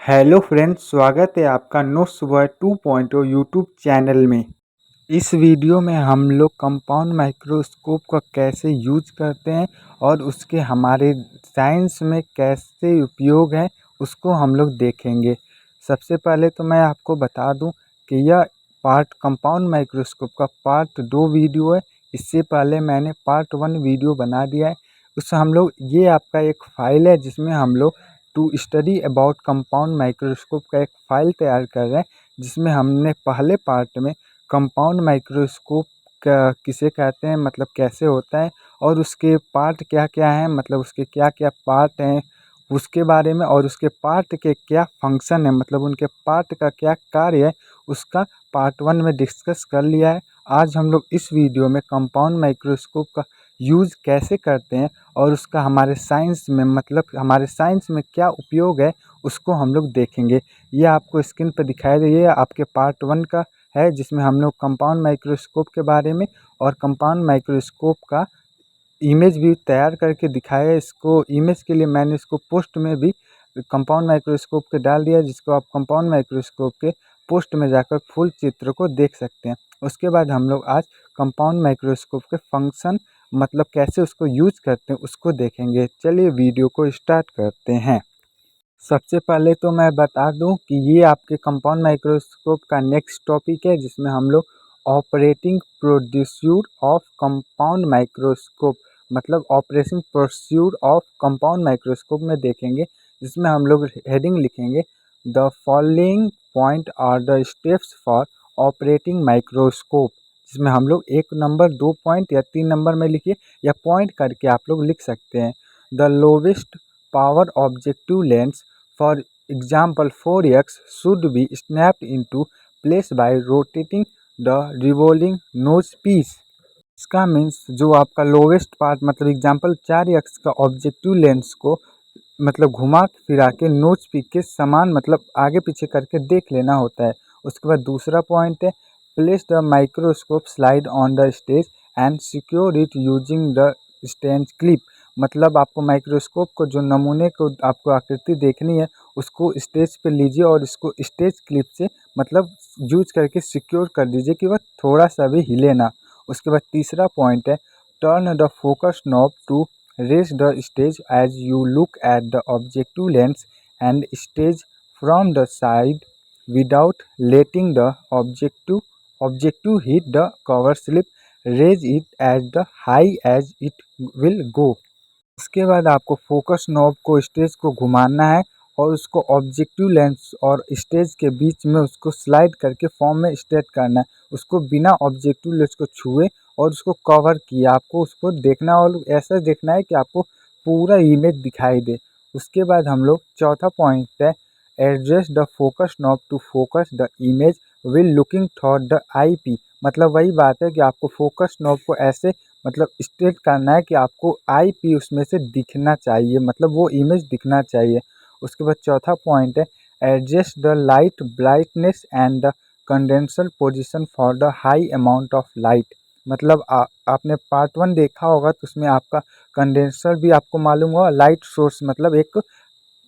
Hello friends, स्वागत है आपका नोट्स बॉय 2.0 यूट्यूब चैनल में। इस वीडियो में हम लोग कंपाउंड माइक्रोस्कोप का कैसे यूज करते हैं और उसके हमारे साइंस में कैसे उपयोग है उसको हम लोग देखेंगे। सबसे पहले तो मैं आपको बता दूं कि यह पार्ट कंपाउंड माइक्रोस्कोप का पार्ट 2 वीडियो है। इससे पहले मैंने पार्ट 1 वीडियो बना दिया है। उससे हम लोग ये आपका एक फाइल है जिसमें हम लोग to study about compound microscope का एक फाइल तैयार कर रहे हैं, जिसमें हमने पहले पार्ट में कंपाउंड माइक्रोस्कोप का किसे कहते हैं, मतलब कैसे होता है और उसके पार्ट क्या क्या हैं, मतलब उसके क्या क्या पार्ट हैं उसके बारे में, और उसके पार्ट के क्या फंक्शन है, मतलब उनके पार्ट का क्या कार्य है, उसका पार्ट 1 में डिस्कस कर लिया है। आज हम लोग इस वीडियो में कंपाउंड माइक्रोस्कोप का यूज़ कैसे करते हैं और उसका हमारे साइंस में, मतलब हमारे साइंस में क्या उपयोग है उसको हम लोग देखेंगे। ये आपको स्क्रीन पर दिखाई दे, ये आपके पार्ट 1 का है, जिसमें हम लोग कंपाउंड माइक्रोस्कोप के बारे में और कंपाउंड माइक्रोस्कोप का इमेज भी तैयार करके दिखाया है। इसको इमेज के लिए मैंने इसको पोस्ट में भी कंपाउंड माइक्रोस्कोप के डाल दिया है, जिसको आप कंपाउंड माइक्रोस्कोप के पोस्ट में जाकर फुल चित्र को देख सकते हैं। उसके बाद हम लोग आज कंपाउंड माइक्रोस्कोप के फंक्शन, मतलब कैसे उसको यूज करते हैं उसको देखेंगे। चलिए वीडियो को स्टार्ट करते हैं। सबसे पहले तो मैं बता दूं कि ये आपके कंपाउंड माइक्रोस्कोप का नेक्स्ट टॉपिक है, जिसमें हम लोग operating producer of compound microscope, मतलब operating producer of compound microscope में देखेंगे, जिसमें हम लोग हेडिंग लिखेंगे the following point are the steps for operating microscope. जिसमें हम लोग 1 नंबर 2 पॉइंट या 3 नंबर में लिखिए या पॉइंट करके आप लोग लिख सकते हैं। The lowest power objective lens, for example 4x, should be snapped into place by rotating the revolving nose piece। इसका मीन्स जो आपका लोवेस्ट पार्ट, मतलब एग्जाम्पल 4x का ऑब्जेक्टिव लेंस को मतलब घुमा फिरा के नोज पिक के समान, मतलब आगे पीछे करके देख लेना होता है। उसके बाद दूसरा पॉइंट है place the microscope slide on the stage and secure it using the Strange clip. मतलब आपको माइक्रोस्कोप को, जो नमूने को आपको आकृति देखनी है, उसको स्टेज पे लीजिए और इसको स्टेज क्लिप से मतलब यूज करके सिक्योर कर दीजिए कि वह थोड़ा सा भी हिले ना। उसके बाद तीसरा पॉइंट है turn the focus knob to raise the stage as you look at the objective lens and stage from the side without letting the objective hit the cover slip. Raise it as the high as it will go। उसके बाद आपको focus knob को, stage को घुमाना है और उसको objective lens और स्टेज के बीच में उसको स्लाइड करके फॉर्म में स्ट्रेट करना है। उसको बिना ऑब्जेक्टिव लेंस को छुए और उसको कवर किए आपको उसको देखना, और ऐसा देखना है कि आपको पूरा इमेज दिखाई दे। उसके बाद हम लोग चौथा पॉइंट है adjust the focus knob to focus the image will looking through the eyepiece. मतलब वही बात है कि आपको फोकस नॉब को ऐसे मतलब स्ट्रेट करना है कि आपको आई पी उसमें से दिखना चाहिए, मतलब वो इमेज दिखना चाहिए। उसके बाद चौथा पॉइंट है adjust the light brightness and the condenser position for the high amount of light. मतलब आपने पार्ट 1 देखा होगा तो उसमें आपका कंडेंसर भी आपको मालूम होगा, लाइट सोर्स मतलब एक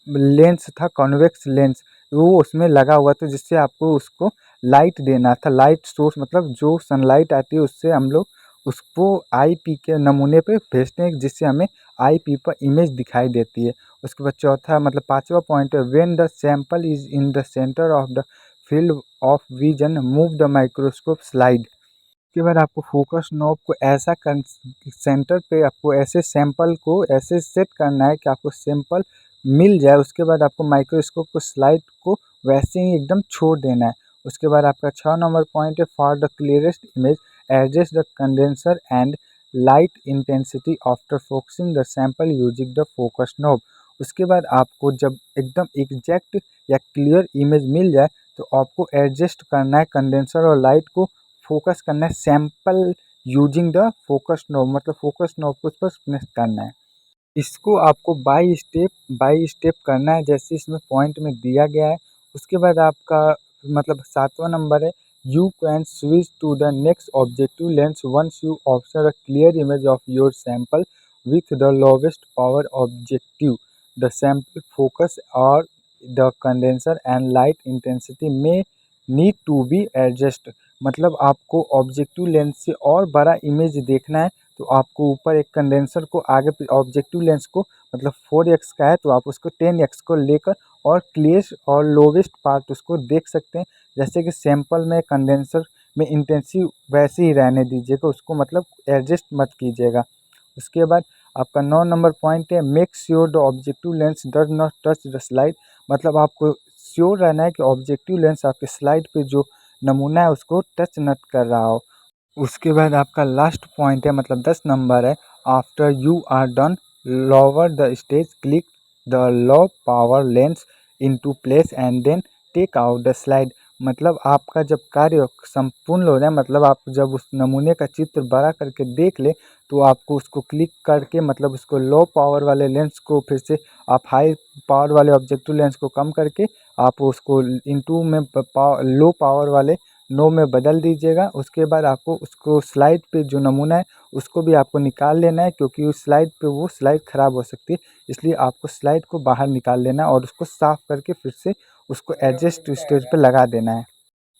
लेंस था, कॉन्वेक्स लेंस, वो उसमें लगा हुआ था जिससे आपको उसको लाइट देना था। लाइट सोर्स मतलब जो सनलाइट आती है उससे हम लोग उसको आई पी के नमूने पे भेजते हैं, जिससे हमें आई पी पर इमेज दिखाई देती है। उसके बाद चौथा मतलब पांचवा पॉइंट है when the sample is in the centre of the field of vision move the microscope slide. उसके बाद आपको फोकस नॉब को ऐसा सेंटर पे आपको ऐसे सैंपल को ऐसे सेट करना है कि आपको सैंपल मिल जाए। उसके बाद आपको माइक्रोस्कोप को स्लाइड को वैसे ही एकदम छोड़ देना है। उसके बाद आपका 6 नंबर पॉइंट है for the clearest image adjust the condenser and light intensity after focusing the sample using the focus knob. उसके बाद आपको जब एकदम एग्जैक्ट या क्लियर इमेज मिल जाए तो आपको एडजस्ट करना है कंडेंसर और लाइट को, फोकस करना है sample using the focus knob, मतलब फोकस नॉब को उस पर प्रेस करना है। इसको आपको बाई स्टेप करना है जैसे इसमें पॉइंट में दिया गया है। उसके बाद आपका मतलब 7वां नंबर है you can switch to the next objective lens once you observe a clear image of your sample with the lowest power objective the sample focus और the condenser and light intensity may need to be adjust. मतलब आपको objective lens से और बड़ा image देखना है तो आपको ऊपर एक कंडेंसर को आगे ऑब्जेक्टिव लेंस को मतलब 4x का है तो आप उसको 10x को लेकर और क्लियरेस्ट और लोवेस्ट पार्ट उसको देख सकते हैं। जैसे कि सैंपल में कंडेंसर में इंटेंसिटी वैसे ही रहने दीजिएगा, उसको मतलब एडजस्ट मत कीजिएगा। उसके बाद आपका 9 नंबर पॉइंट है make sure the objective lens does not touch the slide. मतलब आपको श्योर रहना है कि ऑब्जेक्टिव लेंस आपके स्लाइड पे जो नमूना है उसको टच नट कर रहा हो। उसके बाद आपका लास्ट पॉइंट है मतलब 10 नंबर है after you are done lower the stage click the low power lens into place and then take out the slide. मतलब आपका जब कार्य संपूर्ण हो जाए, मतलब आप जब उस नमूने का चित्र बड़ा करके देख ले तो आपको उसको क्लिक करके मतलब उसको लो पावर वाले लेंस को फिर से आप हाई पावर वाले ऑब्जेक्टिव लेंस को कम करके आप उसको इनटू में लो पावर वाले नो में बदल दीजिएगा। उसके बाद आपको उसको स्लाइड पे जो नमूना है उसको भी आपको निकाल लेना है, क्योंकि उस स्लाइड पे वो स्लाइड ख़राब हो सकती है, इसलिए आपको स्लाइड को बाहर निकाल लेना है और उसको साफ़ करके फिर से उसको एडजस्ट स्टेज पे लगा देना है।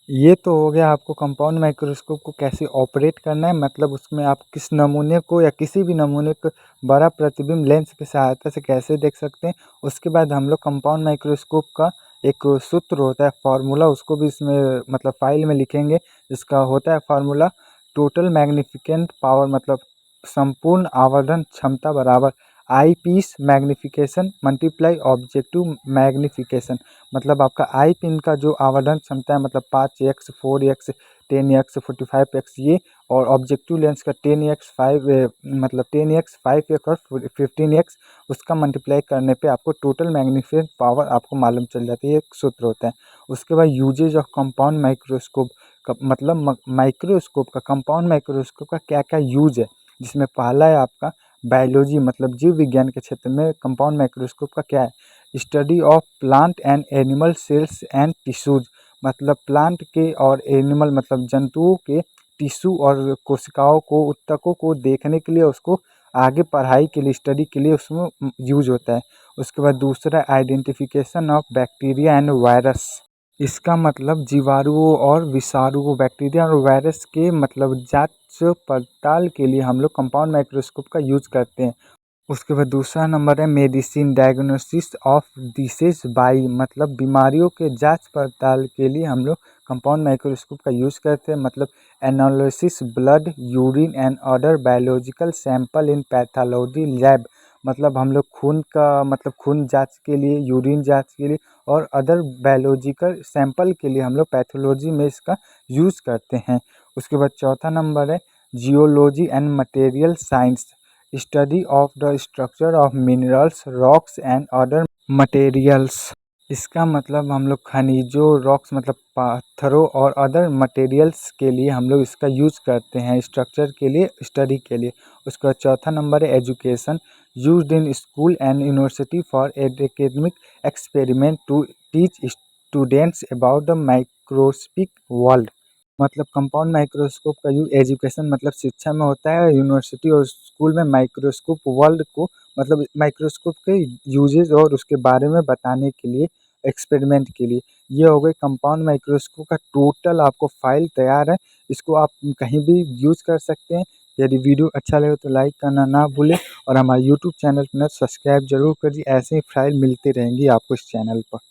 ये तो हो गया आपको कंपाउंड माइक्रोस्कोप को कैसे ऑपरेट करना है, मतलब उसमें आप किस नमूने को या किसी भी नमूने को बड़ा प्रतिबिंब लेंस की सहायता से कैसे देख सकते हैं। उसके बाद हम लोग कंपाउंड माइक्रोस्कोप का एक सूत्र होता है फार्मूला, उसको भी इसमें मतलब फाइल में लिखेंगे। इसका होता है फार्मूला टोटल मैग्निफिकेंट पावर, मतलब संपूर्ण आवर्धन क्षमता बराबर eyepiece magnification multiply objective magnification. मतलब आपका आई पिन का जो आवर्धन क्षमता है मतलब 5x 4x 10x 45x ये, और ऑब्जेक्टिव लेंस का 10x 5 मतलब 10x 5x और 15x उसका मल्टीप्लाई करने पे आपको टोटल मैग्नीफिकेंट पावर आपको मालूम चल जाती है, एक सूत्र होता है। उसके बाद यूजेज ऑफ कंपाउंड माइक्रोस्कोप का मतलब माइक्रोस्कोप का कंपाउंड माइक्रोस्कोप का क्या क्या यूज है, जिसमें पहला है आपका बायोलॉजी, मतलब जीव विज्ञान के क्षेत्र में कंपाउंड माइक्रोस्कोप का क्या है study of plant and animal cells and tissues. मतलब प्लांट के और एनिमल मतलब जंतुओं के टिश्यू और कोशिकाओं को ऊतकों को देखने के लिए उसको आगे पढ़ाई के लिए स्टडी के लिए उसमें यूज होता है। उसके बाद दूसरा identification of bacteria and virus. इसका मतलब जीवाणुओं और विषाणुओं बैक्टीरिया और वायरस के मतलब जांच पड़ताल के लिए हम लोग कंपाउंड माइक्रोस्कोप का यूज करते हैं। उसके बाद दूसरा नंबर है medicine diagnosis of disease by, मतलब बीमारियों के जांच पड़ताल के लिए हम लोग कंपाउंड माइक्रोस्कोप का यूज़ करते हैं। मतलब analysis blood urine and other biological sample in pathology lab. मतलब हम लोग खून का मतलब खून जांच के लिए, यूरिन जांच के लिए और अदर बायोलॉजिकल सैंपल के लिए हम लोग पैथोलॉजी में इसका यूज़ करते हैं। उसके बाद चौथा नंबर है geology and material science study of the structure of minerals rocks and other materials. इसका मतलब हम लोग खनिजों रॉक्स मतलब पत्थरों और अदर मटेरियल्स के लिए हम लोग इसका यूज़ करते हैं स्ट्रक्चर के लिए, स्टडी के लिए। उसका चौथा नंबर है education used in school and university for academic experiment to teach students about the microscopic world. मतलब कंपाउंड माइक्रोस्कोप का यूज एजुकेशन मतलब शिक्षा में होता है, यूनिवर्सिटी और स्कूल में माइक्रोस्कोप वर्ल्ड को मतलब माइक्रोस्कोप के यूजेज और उसके बारे में बताने के लिए, एक्सपेरिमेंट के लिए। ये हो गई कंपाउंड माइक्रोस्कोप का टोटल आपको फाइल तैयार है, इसको आप कहीं भी यूज कर सकते हैं। यदि वीडियो अच्छा लगे तो लाइक करना ना भूलें और हमारे यूट्यूब चैनल को सब्सक्राइब जरूर करिए, ऐसे ही फाइल मिलती रहेंगी आपको इस चैनल पर।